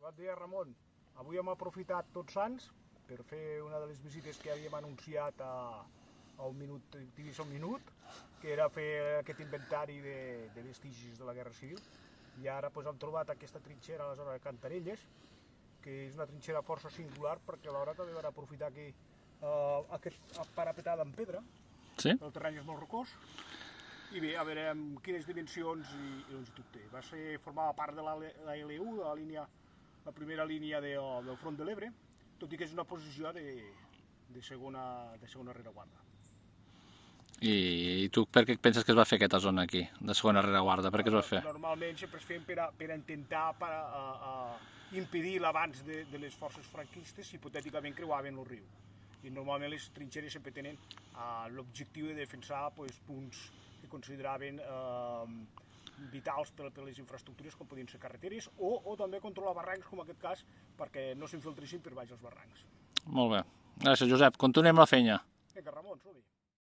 et deia Ramon, avui hem aprofitat Tots Sants per fer una de les visites que havíem anunciat a un minut, TV un minut, que era fer aquest inventari de vestigis de la Guerra Civil. I ara hem trobat aquesta trinxera a la zona de Cantarelles, que és una trinxera força singular perquè alhora també van aprofitar aquí aquesta parapetada en pedra. Sí? El terreny és molt rocós. I bé, a veure quines dimensions i longitud té. Formava part de la L1, de la primera línia del front de l'Ebre, tot i que és una posició de segona rereguarda. I tu per què penses que es va fer aquesta zona aquí, de segona rereguarda? Per què es va fer? Normalment sempre es feien per intentar impedir l'avanç de les forces franquistes si hipotèticament creuaven el riu. I normalment les trinxeres sempre tenen l'objectiu de defensar punts que consideraven vitals per a les infraestructures com podien ser carreteres o també controlar barrancs, com en aquest cas, perquè no s'infiltressin per baix els barrancs. Molt bé. Gràcies, Josep. Continuem la feina.